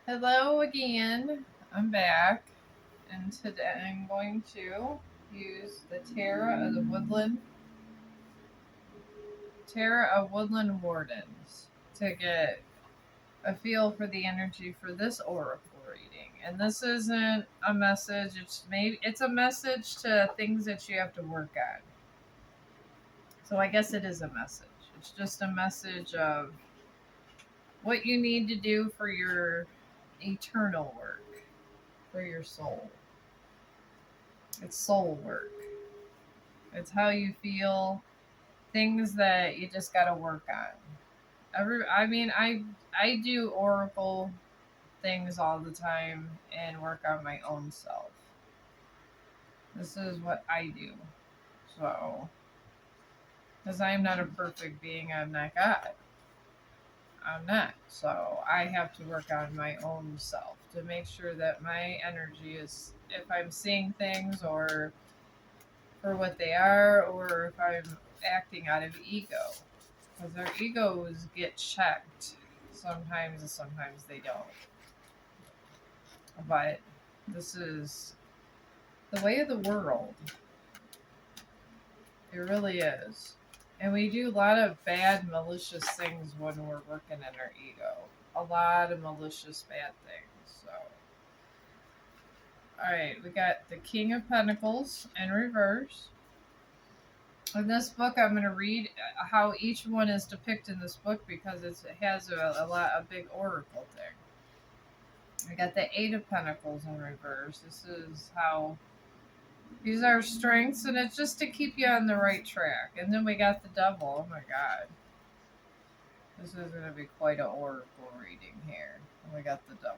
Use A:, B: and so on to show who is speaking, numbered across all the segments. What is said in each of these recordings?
A: Hello again. I'm back, and today I'm going to use the Terra of Woodland Wardens to get a feel for the energy for this oracle reading. And this isn't a message. It's a message to things that you have to work on. So I guess it is a message. It's just a message of what you need to do for your eternal work, for your soul. It's soul work. It's how you feel, things that you just got to work on. I do oracle things all the time and work on my own self. This is what I do. So, because I am not a perfect being, I'm not God. I'm not. So, I have to work on my own self to make sure that my energy is, if I'm seeing things or for what they are, or if I'm acting out of ego. Because their egos get checked sometimes and sometimes they don't. But this is the way of the world. It really is. And we do a lot of bad, malicious things when we're working in our ego. A lot of malicious, bad things. So, alright, we got the King of Pentacles in reverse. In this book, I'm going to read how each one is depicted in this book because it has a big oracle thing. I got the Eight of Pentacles in reverse. This is how these are strengths, and it's just to keep you on the right track. And then we got the Devil. Oh my God, this is going to be quite an oracle reading here. And we got the Devil.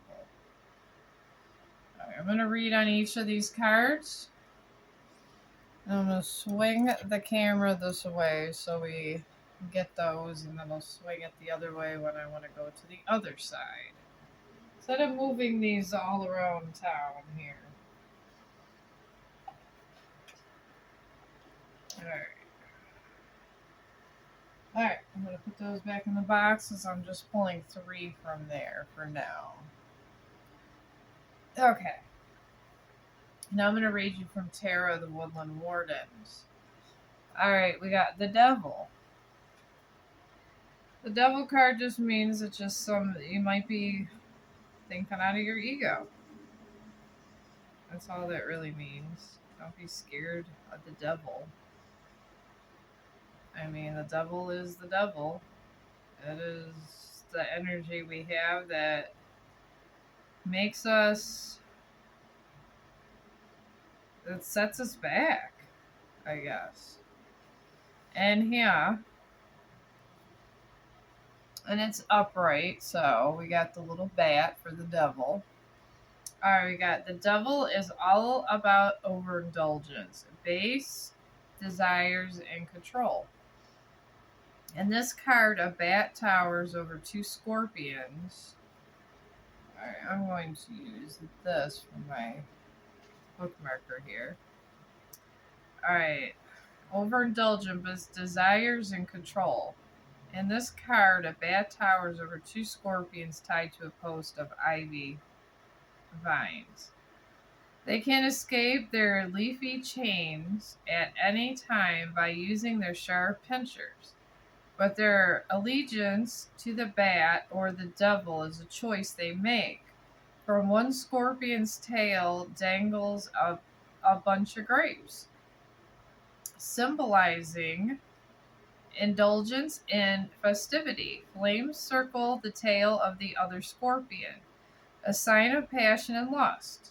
A: All right, I'm going to read on each of these cards. And I'm going to swing the camera this way so we get those, and then I'll swing it the other way when I want to go to the other side. Instead of moving these all around town here. Alright. Alright, I'm going to put those back in the boxes. I'm just pulling 3 from there for now. Okay. Now I'm going to read you from Terra of the Woodland Wardens. Alright, we got the Devil. The Devil card just means it's just you might be thinking out of your ego. That's all that really means. Don't be scared of the devil. I mean, the devil is the devil. It is the energy we have that makes us, it sets us back, I guess. And yeah, and it's upright, so we got the little bat for the devil. Alright, we got the devil is all about overindulgence, base, desires, and control. And this card, a bat towers over 2 scorpions. Alright, I'm going to use this for my bookmarker here. Alright, overindulgence, desires, and control. In this card, a bat towers over 2 scorpions tied to a post of ivy vines. They can escape their leafy chains at any time by using their sharp pincers. But their allegiance to the bat or the devil is a choice they make. From one scorpion's tail dangles a bunch of grapes, symbolizing indulgence in festivity. Flames circle the tail of the other scorpion, a sign of passion and lust.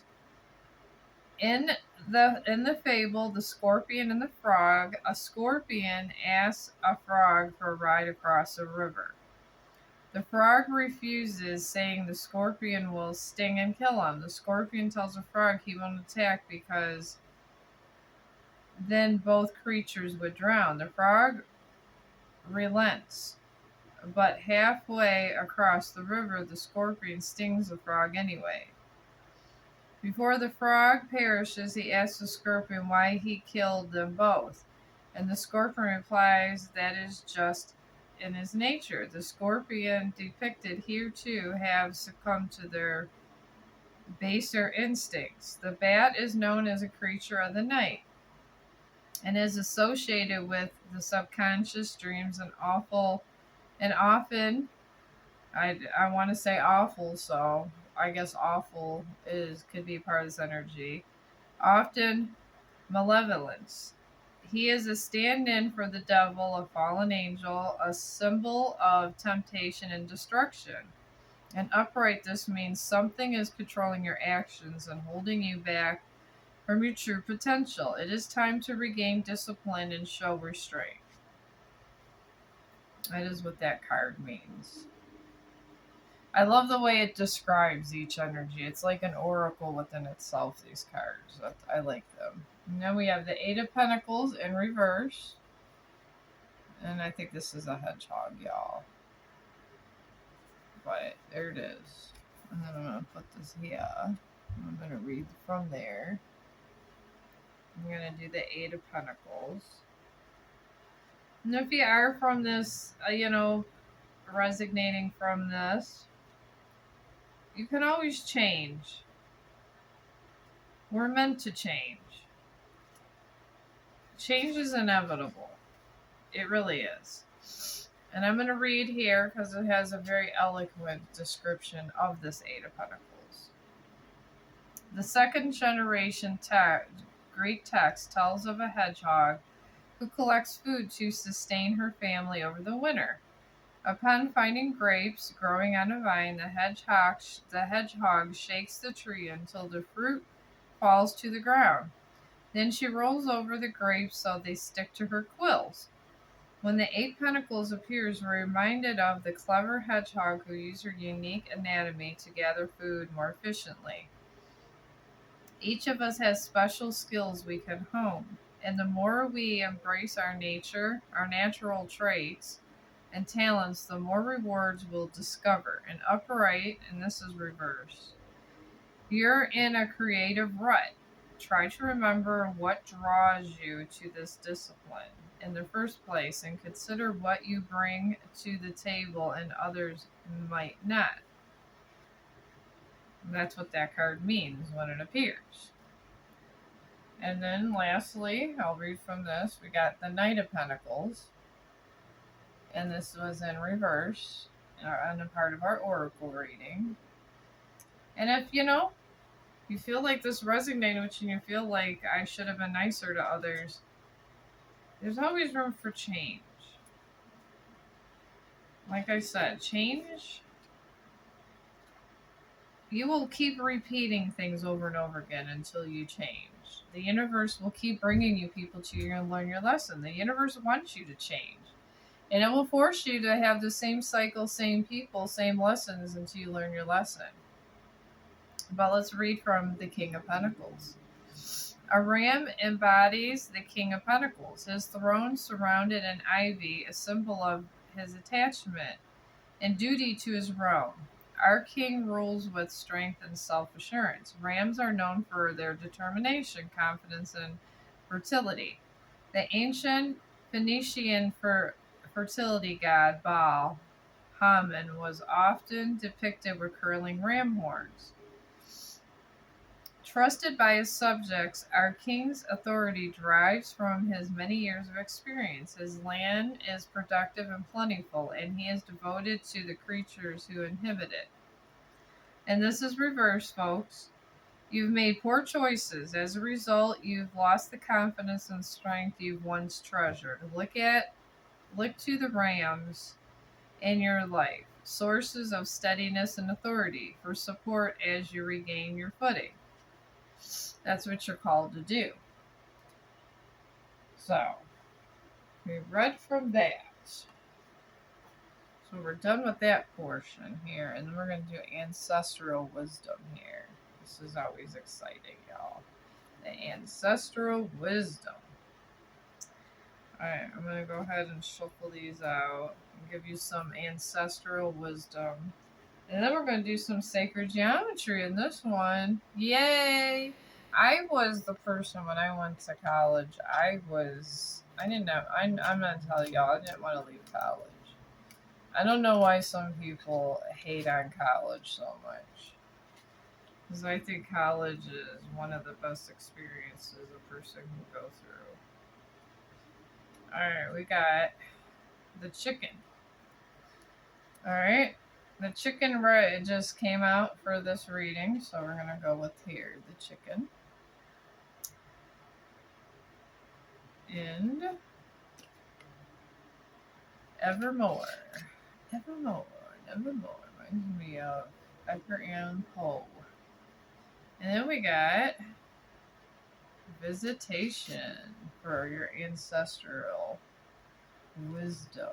A: In the fable, The Scorpion and the Frog, a scorpion asks a frog for a ride across a river. The frog refuses, saying the scorpion will sting and kill him. The scorpion tells the frog he won't attack because then both creatures would drown. The frog relents, but halfway across the river, the scorpion stings the frog anyway. Before the frog perishes, he asks the scorpion why he killed them both. And the scorpion replies, that is just in his nature. The scorpion depicted here too have succumbed to their baser instincts. The bat is known as a creature of the night and is associated with the subconscious dreams and often I want to say awful, so I guess awful is could be part of this energy. Often malevolence. He is a stand-in for the devil, a fallen angel, a symbol of temptation and destruction. And upright, this means something is controlling your actions and holding you back from your true potential. It is time to regain discipline and show restraint. That is what that card means. I love the way it describes each energy. It's like an oracle within itself, these cards. I like them. And then we have the Eight of Pentacles in reverse. And I think this is a hedgehog, y'all. But there it is. And then I'm going to put this here. I'm going to read from there. I'm going to do the Eight of Pentacles. And if you are from this, resignating from this, you can always change. We're meant to change. Change is inevitable. It really is. And I'm going to read here because it has a very eloquent description of this Eight of Pentacles. The second generation Greek text tells of a hedgehog who collects food to sustain her family over the winter. Upon finding grapes growing on a vine, the hedgehog shakes the tree until the fruit falls to the ground. Then she rolls over the grapes so they stick to her quills. When the Eight Pentacles appears, we're reminded of the clever hedgehog who used her unique anatomy to gather food more efficiently. Each of us has special skills we can hone, and the more we embrace our nature, our natural traits, and talents, the more rewards we'll discover. And upright, and this is reverse. You're in a creative rut. Try to remember what draws you to this discipline in the first place and consider what you bring to the table and others might not. And that's what that card means when it appears. And then lastly, I'll read from this. We got the Knight of Pentacles. And this was in reverse on a part of our oracle reading. And if you feel like this resonated with you and you feel like I should have been nicer to others, there's always room for change. Like I said, change. You will keep repeating things over and over again until you change. The universe will keep bringing you people to you and learn your lesson. The universe wants you to change. And it will force you to have the same cycle, same people, same lessons until you learn your lesson. But let's read from the King of Pentacles. A ram embodies the King of Pentacles. His throne surrounded in ivy, a symbol of his attachment and duty to his realm. Our king rules with strength and self-assurance. Rams are known for their determination, confidence, and fertility. The ancient Phoenician fertility god Baal Haman was often depicted with curling ram horns. Trusted by his subjects, our king's authority derives from his many years of experience. His land is productive and plentiful, and he is devoted to the creatures who inhabit it. And this is reverse, folks. You've made poor choices. As a result, you've lost the confidence and strength you've once treasured. Look to the rams in your life, sources of steadiness and authority, for support as you regain your footing. That's what you're called to do. So, we read from that. So we're done with that portion here, and then we're going to do ancestral wisdom here. This is always exciting, y'all. The ancestral wisdom. Alright, I'm going to go ahead and shuffle these out and give you some ancestral wisdom. And then we're going to do some sacred geometry in this one. Yay! I was the person when I went to college. I'm going to tell y'all, I didn't want to leave college. I don't know why some people hate on college so much. Because I think college is one of the best experiences a person can go through. Alright, we got the chicken. Alright. The chicken just came out for this reading, so we're going to go with here the chicken. And Evermore. Evermore. Evermore. Reminds me of Edgar Allan Poe. And then we got Visitation for your ancestral wisdom.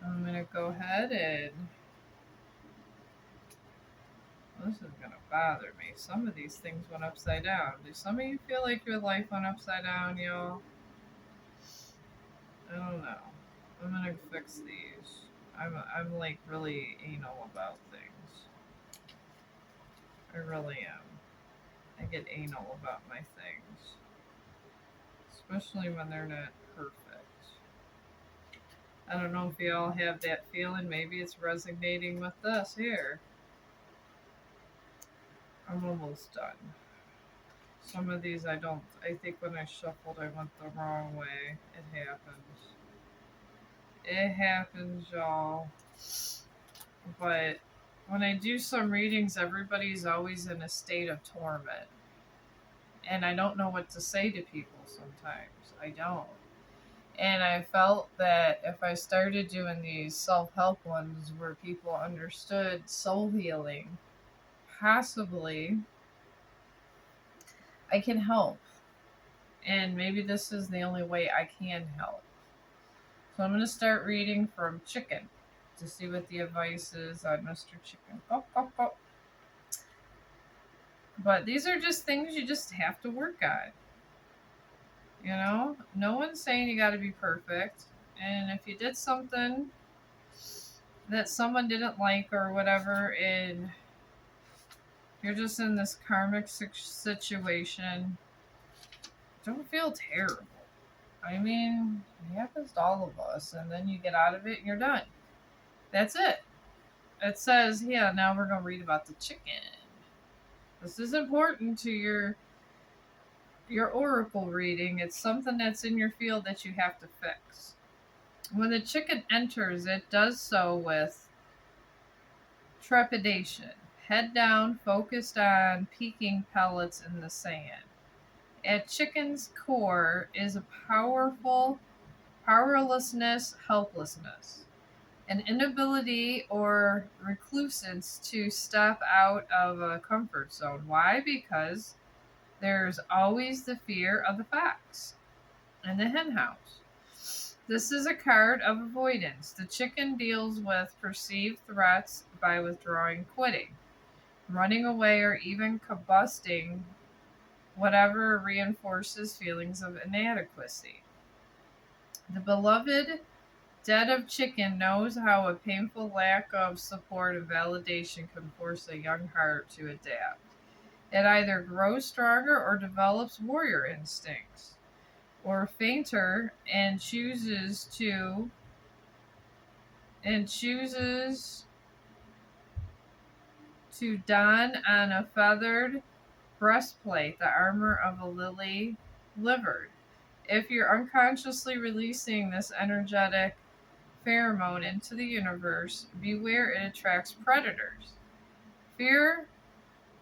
A: I'm going to go ahead and... This is going to bother me. Some of these things went upside down. Do some of you feel like your life went upside down, y'all? I don't know. I'm going to fix these. I'm like really anal about things. I really am. I get anal about my things. Especially when they're not perfect. I don't know if you all have that feeling. Maybe it's resonating with us here. I'm almost done. Some of these I think when I shuffled I went the wrong way. It happens. It happens, y'all. But when I do some readings, everybody's always in a state of torment. And I don't know what to say to people sometimes. I don't. And I felt that if I started doing these self-help ones where people understood soul healing, possibly I can help. And maybe this is the only way I can help. So I'm going to start reading from Chicken to see what the advice is on Mr. Chicken. Oh, oh, oh. But these are just things you just have to work on. You know? No one's saying you got to be perfect. And if you did something that someone didn't like or whatever, and you're just in this karmic situation, don't feel terrible. I mean, it happens to all of us, and then you get out of it and you're done. That's it. It says, yeah, now we're going to read about the chicken. This is important to your oracle reading. It's something that's in your field that you have to fix. When the chicken enters, it does so with trepidation, head down, focused on peeking pellets in the sand. At chicken's core is a powerful powerlessness, helplessness, an inability or reclusence to step out of a comfort zone. Why? Because there's always the fear of the fox and the henhouse. This is a card of avoidance. The chicken deals with perceived threats by withdrawing, quitting, running away, or even combusting whatever reinforces feelings of inadequacy. The beloved dead of chicken knows how a painful lack of support and validation can force a young heart to adapt. It either grows stronger or develops warrior instincts, or fainter and chooses to don on a feathered breastplate the armor of a lily livered. If you're unconsciously releasing this energetic pheromone into the universe, beware it attracts predators. Fear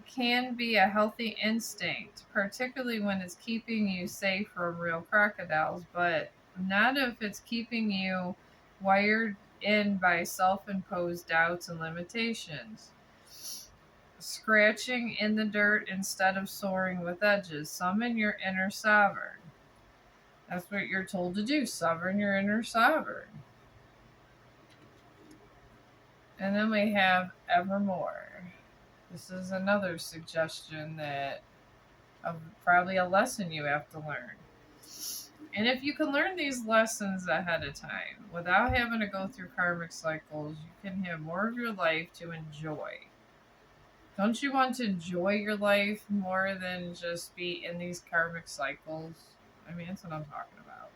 A: can be a healthy instinct, particularly when it's keeping you safe from real crocodiles, but not if it's keeping you wired in by self-imposed doubts and limitations. Scratching in the dirt instead of soaring with edges. Summon your inner sovereign. That's what you're told to do. Summon your inner sovereign. And then we have Evermore. This is another suggestion that of probably a lesson you have to learn. And if you can learn these lessons ahead of time without having to go through karmic cycles, you can have more of your life to enjoy. Don't you want to enjoy your life more than just be in these karmic cycles? I mean, that's what I'm talking about.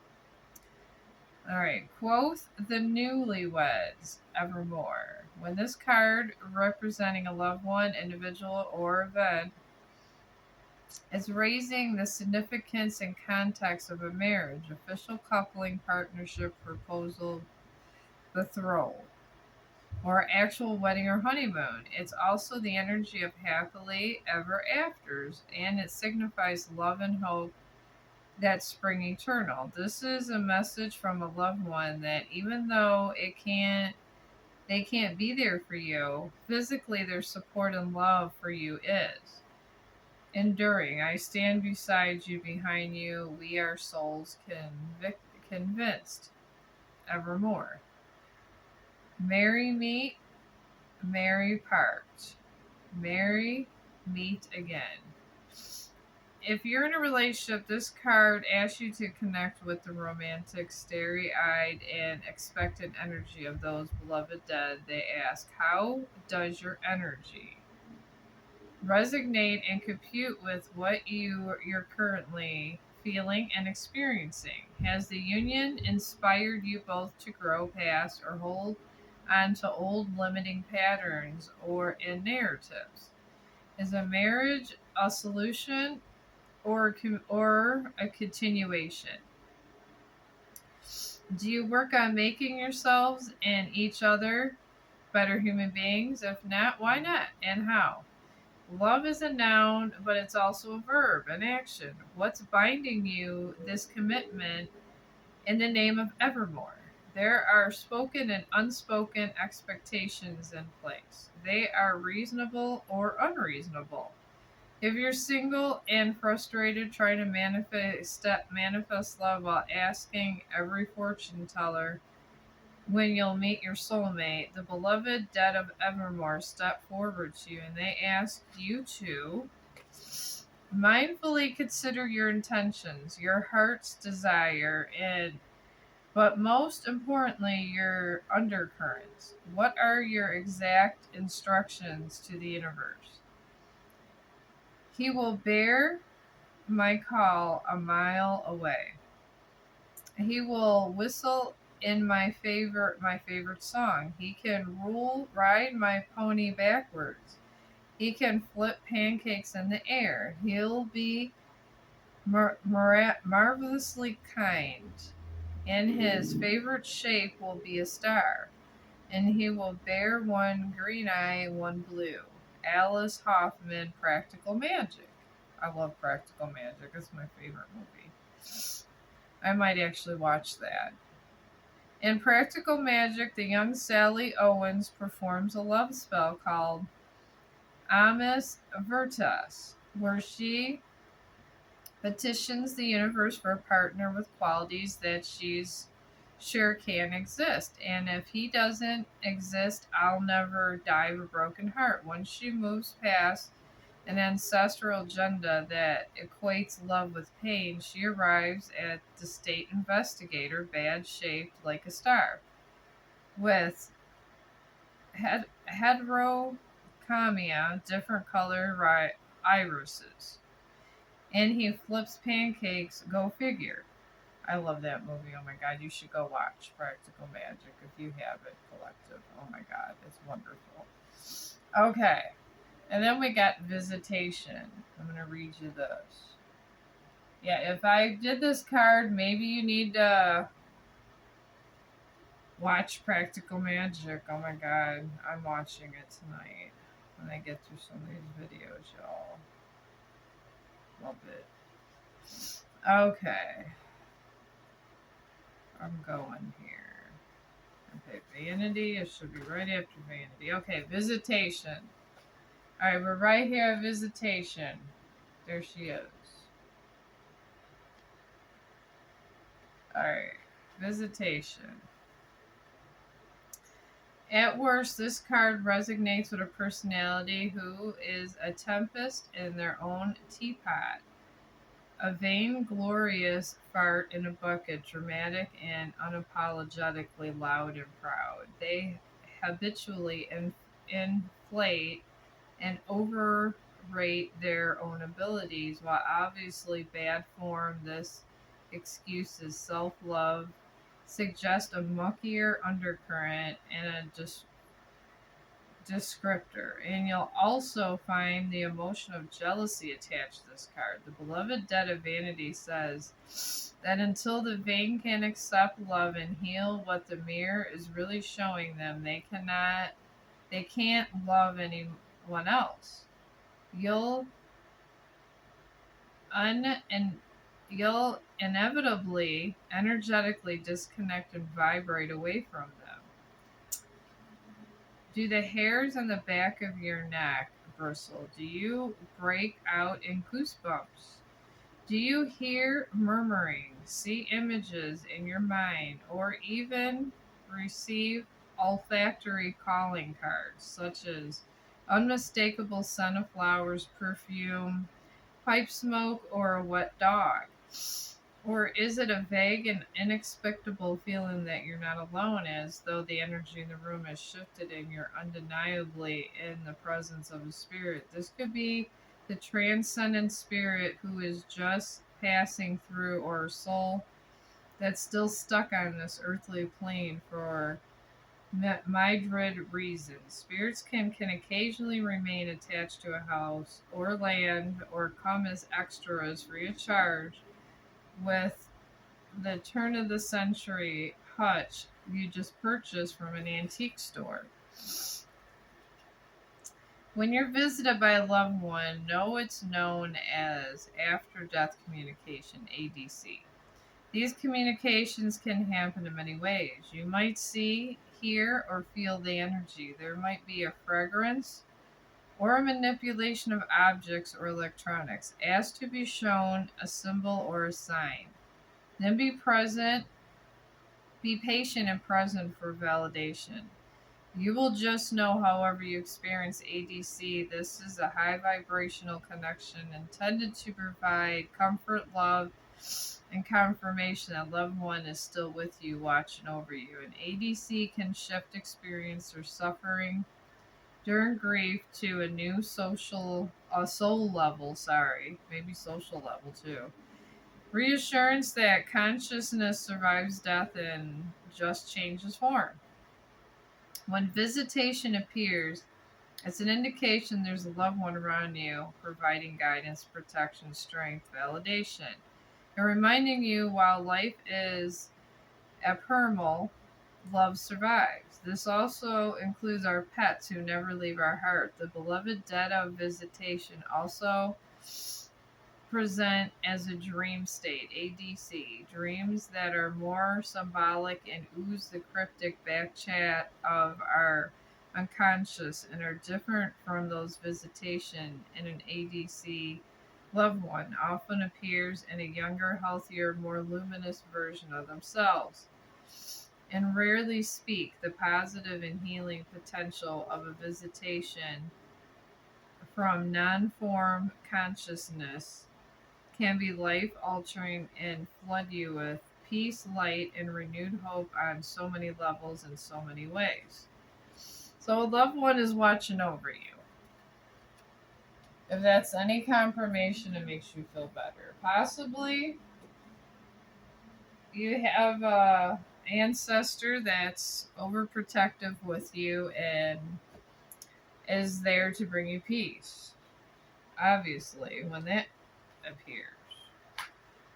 A: All right, quote the newlyweds evermore. When this card representing a loved one, individual, or event is raising the significance and context of a marriage, official coupling, partnership, proposal, betrothal, or actual wedding or honeymoon. It's also the energy of happily ever afters, and it signifies love and hope that spring eternal. This is a message from a loved one that even though they can't be there for you physically, their support and love for you is enduring. I stand beside you, behind you. We are souls convinced evermore. Merry meet, merry part. Merry meet again. If you're in a relationship, this card asks you to connect with the romantic, starry eyed, and expectant energy of those beloved dead. They ask, how does your energy resonate and compute with what you're currently feeling and experiencing? Has the union inspired you both to grow past or hold on to old limiting patterns or in narratives? Is a marriage a solution or a continuation? Do you work on making yourselves and each other better human beings? If not, why not and how? Love is a noun, but it's also a verb, an action. What's binding you this commitment in the name of evermore? There are spoken and unspoken expectations in place. They are reasonable or unreasonable. If you're single and frustrated trying to manifest love while asking every fortune teller when you'll meet your soulmate, the beloved dead of evermore step forward to you and they ask you to mindfully consider your intentions, your heart's desire, and but most importantly, your undercurrents. What are your exact instructions to the universe? He will bear my call a mile away. He will whistle in my favorite song. He can ride my pony backwards. He can flip pancakes in the air. He'll be marvelously kind. And his favorite shape will be a star. And he will bear one green eye, one blue. Alice Hoffman, Practical Magic. I love Practical Magic. It's my favorite movie. I might actually watch that. In Practical Magic, the young Sally Owens performs a love spell called Amis Veritas, where she petitions the universe for a partner with qualities that she's sure can exist. And if he doesn't exist, I'll never die of a broken heart. Once she moves past an ancestral agenda that equates love with pain, she arrives at the state investigator, bad shaped like a star, with heterochromia, different color irises. And he flips pancakes, go figure. I love that movie. Oh my god, you should go watch Practical Magic if you have it, Collective. Oh my god, it's wonderful. Okay, and then we got Visitation. I'm going to read you this. Yeah, if I did this card, maybe you need to watch Practical Magic. Oh my god, I'm watching it tonight when I get through some of these videos, y'all. Love it. Okay, I'm going here. Okay, Vanity. It should be right after Vanity. Okay, Visitation. All right, we're right here at Visitation. There she is. All right, Visitation. At worst, this card resonates with a personality who is a tempest in their own teapot. A vainglorious fart in a bucket, dramatic and unapologetically loud and proud. They habitually inflate and overrate their own abilities, while obviously bad form. This excuses self love, suggest a muckier undercurrent and a descriptor. And you'll also find the emotion of jealousy attached to this card. The beloved dead of vanity says that until the vain can accept love and heal what the mirror is really showing them, they can't love anyone else. You'll un and you'll inevitably energetically disconnect and vibrate away from them. Do the hairs on the back of your neck bristle? Do you break out in goosebumps? Do you hear murmuring, see images in your mind, or even receive olfactory calling cards such as unmistakable scent of flowers, perfume, pipe smoke, or a wet dog? Or is it a vague and inexplicable feeling that you're not alone, as though the energy in the room has shifted and you're undeniably in the presence of a spirit? This could be the transcendent spirit who is just passing through, or a soul that's still stuck on this earthly plane for myriad reasons. Spirits can occasionally remain attached to a house or land or come as extras free of charge with the turn of the century hutch you just purchased from an antique store. When you're visited by a loved one, know it's known as after death communication, ADC. These communications can happen in many ways. You might see, hear, or feel the energy. There might be a fragrance or a manipulation of objects or electronics. Ask to be shown a symbol or a sign. Then be patient and present for validation. You will just know however you experience ADC. This is a high vibrational connection intended to provide comfort, love, and confirmation that loved one is still with you, watching over you. And ADC can shift experience or suffering during grief to a new soul level, maybe social level too. Reassurance that consciousness survives death and just changes form. When visitation appears, it's an indication there's a loved one around you, providing guidance, protection, strength, validation, and reminding you while life is ephemeral, love survives. This also includes our pets who never leave our heart. The beloved dead of visitation also present as a dream state, ADC, dreams that are more symbolic and ooze the cryptic back chat of our unconscious and are different from those visitation in an ADC loved one, often appears in a younger, healthier, more luminous version of themselves, and rarely speak the positive and healing potential of a visitation from non-form consciousness can be life altering and flood you with peace, light, and renewed hope on so many levels in so many ways. So, a loved one is watching over you. If that's any confirmation, it makes you feel better. Possibly you have a ancestor that's overprotective with you and is there to bring you peace. Obviously, when that appears.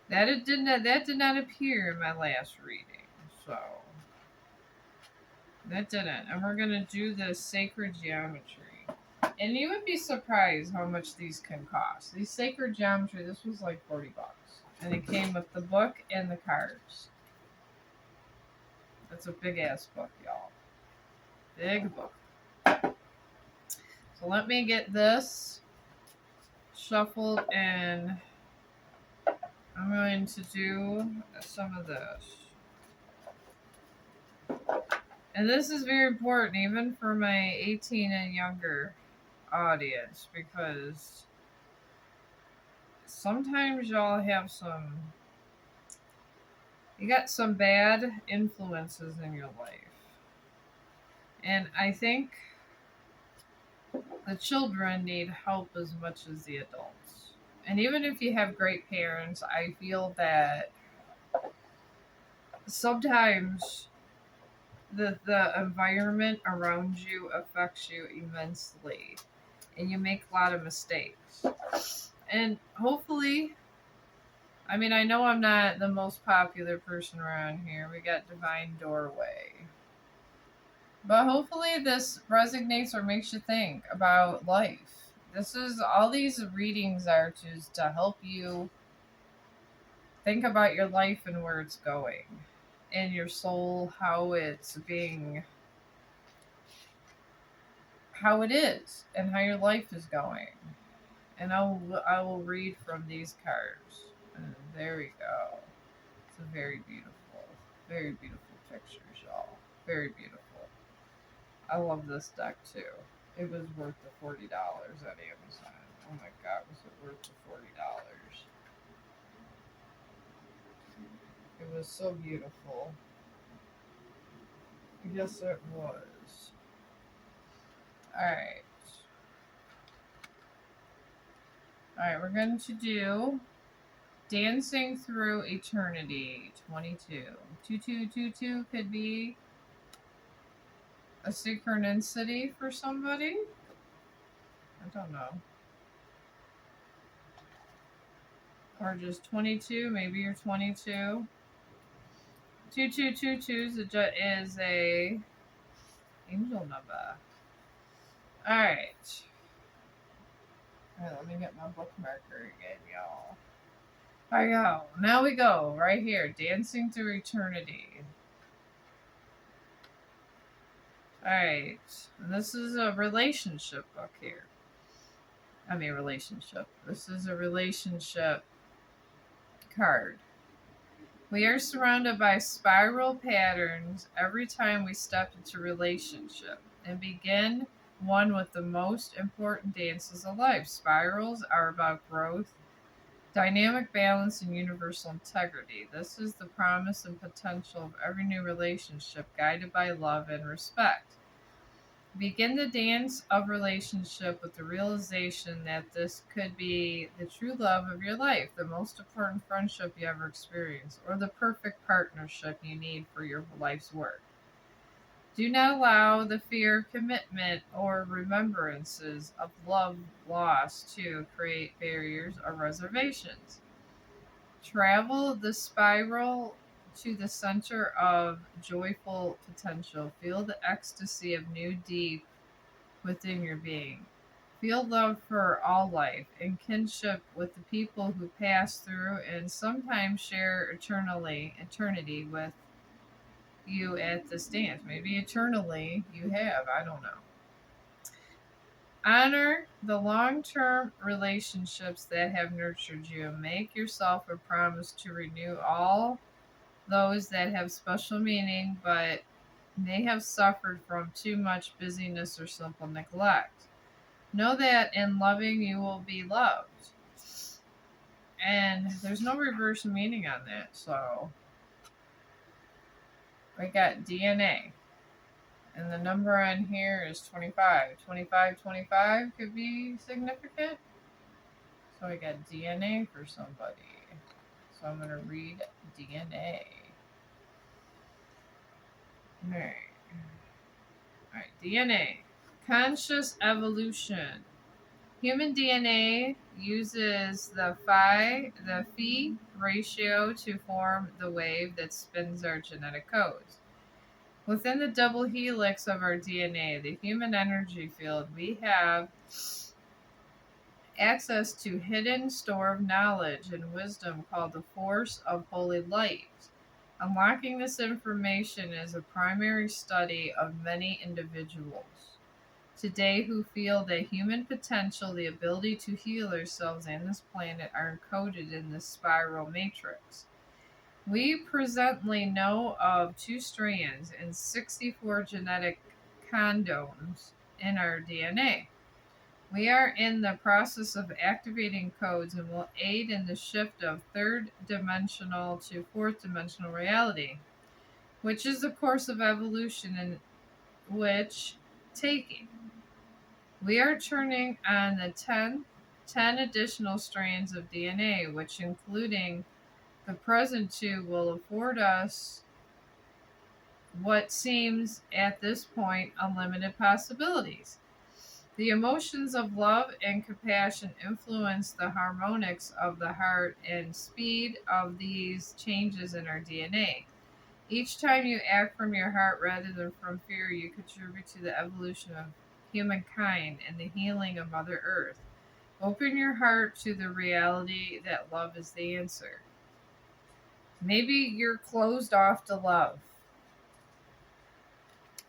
A: That did not appear in my last reading, so that didn't. And we're gonna do the sacred geometry, and you would be surprised how much these can cost. These sacred geometry, this was like $40, and it came with the book and the cards. That's a big ass book, y'all. Big book. So let me get this shuffled, and I'm going to do some of this. And this is very important even for my 18 and younger audience, because sometimes y'all have you got some bad influences in your life. And I think the children need help as much as the adults. And even if you have great parents, I feel that sometimes the environment around you affects you immensely, and you make a lot of mistakes. And hopefully, I mean, I know I'm not the most popular person around here. We got Divine Doorway. But hopefully, this resonates or makes you think about life. This is all these readings are to help you think about your life and where it's going, and your soul, how it is, and how your life is going. And I will read from these cards. And there we go. It's a very beautiful pictures, y'all. Very beautiful. I love this deck too. It was worth the $40 at Amazon. Oh my god, was it worth the $40? It was so beautiful. Yes, it was. Alright. Alright, we're going to do Dancing Through Eternity 22. 2222 could be a synchronicity for somebody. I don't know. Or just 22. Maybe you're 22. 2222 is a angel number. Alright. Alright, let me get my bookmarker again, y'all. Here we go. Now we go. Right here. Dancing Through Eternity. Alright. This is a relationship book here. I mean, relationship. This is a relationship card. We are surrounded by spiral patterns every time we step into relationship and begin one with the most important dances of life. Spirals are about growth, dynamic balance, and universal integrity. This is the promise and potential of every new relationship, guided by love and respect. Begin the dance of relationship with the realization that this could be the true love of your life, the most important friendship you ever experienced, or the perfect partnership you need for your life's work. Do not allow the fear of commitment or remembrances of love lost to create barriers or reservations. Travel the spiral to the center of joyful potential. Feel the ecstasy of new deep within your being. Feel love for all life and kinship with the people who pass through and sometimes share eternity with you at this dance. Maybe eternally you have, I don't know. Honor the long term relationships that have nurtured you. Make yourself a promise to renew all those that have special meaning but may have suffered from too much busyness or simple neglect. Know that in loving you will be loved. And there's no reverse meaning on that. So we got DNA. And the number on here is 25. 25, 25 could be significant. So I got DNA for somebody. So I'm going to read DNA. Alright. Alright, DNA. Conscious evolution. Human DNA uses the phi ratio to form the wave that spins our genetic codes. Within the double helix of our DNA, the human energy field, we have access to hidden store of knowledge and wisdom called the force of holy light. Unlocking this information is a primary study of many individuals today who feel that human potential, the ability to heal ourselves and this planet, are encoded in this spiral matrix. We presently know of 2 strands and 64 genetic condoms in our DNA. We are in the process of activating codes and will aid in the shift of third dimensional to fourth dimensional reality, which is the course of evolution in which taking. We are turning on the 10 additional strands of DNA, which, including the present 2, will afford us what seems at this point unlimited possibilities. The emotions of love and compassion influence the harmonics of the heart and speed of these changes in our DNA. Each time you act from your heart rather than from fear, you contribute to the evolution of humankind and the healing of Mother Earth. Open your heart to the reality that love is the answer. Maybe you're closed off to love.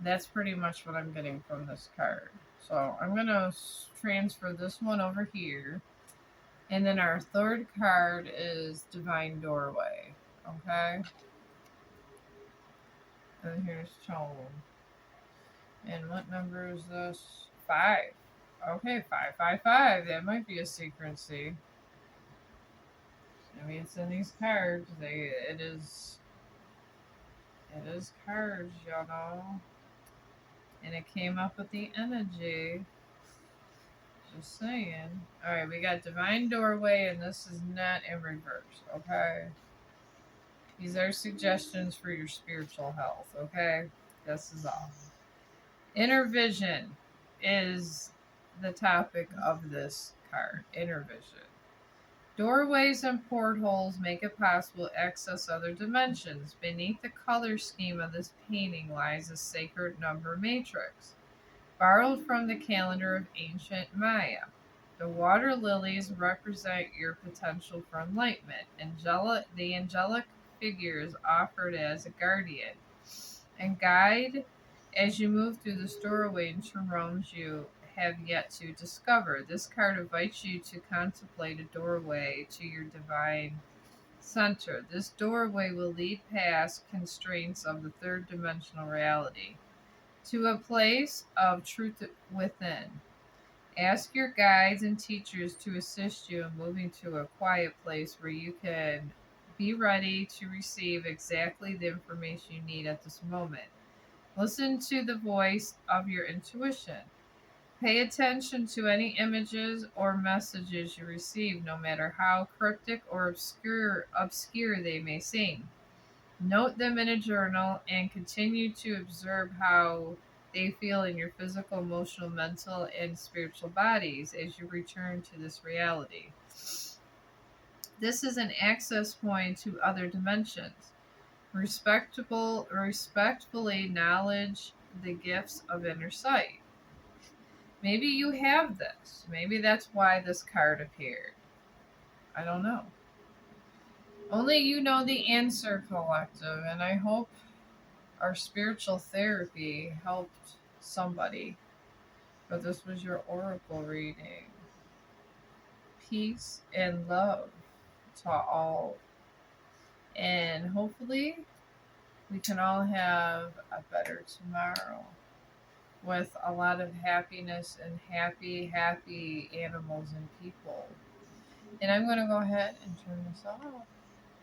A: That's pretty much what I'm getting from this card. So I'm going to transfer this one over here. And then our third card is Divine Doorway. Okay? And here's Tone. And what number is this? 5. Okay, 555. That might be a secrecy. I mean, it's in these cards. It is cards, y'all know. And it came up with the energy. Just saying. Alright, we got Divine Doorway, and this is not in reverse, okay? These are suggestions for your spiritual health, okay? This is all. Inner vision is the topic of this card. Inner vision. Doorways and portholes make it possible to access other dimensions. Beneath the color scheme of this painting lies a sacred number matrix, borrowed from the calendar of ancient Maya. The water lilies represent your potential for enlightenment. The angelic figure is offered as a guardian and guide as you move through this doorway into realms you have yet to discover. This card invites you to contemplate a doorway to your divine center. This doorway will lead past constraints of the third dimensional reality to a place of truth within. Ask your guides and teachers to assist you in moving to a quiet place where you can be ready to receive exactly the information you need at this moment. Listen to the voice of your intuition. Pay attention to any images or messages you receive, no matter how cryptic or obscure they may seem. Note them in a journal and continue to observe how they feel in your physical, emotional, mental, and spiritual bodies as you return to this reality. This is an access point to other dimensions. Respectfully acknowledge the gifts of inner sight. Maybe you have this. Maybe that's why this card appeared. I don't know. Only you know the answer, collective, and I hope our spiritual therapy helped somebody. But this was your oracle reading. Peace and love to all. And hopefully, we can all have a better tomorrow with a lot of happiness and happy animals and people. And I'm going to go ahead and turn this off.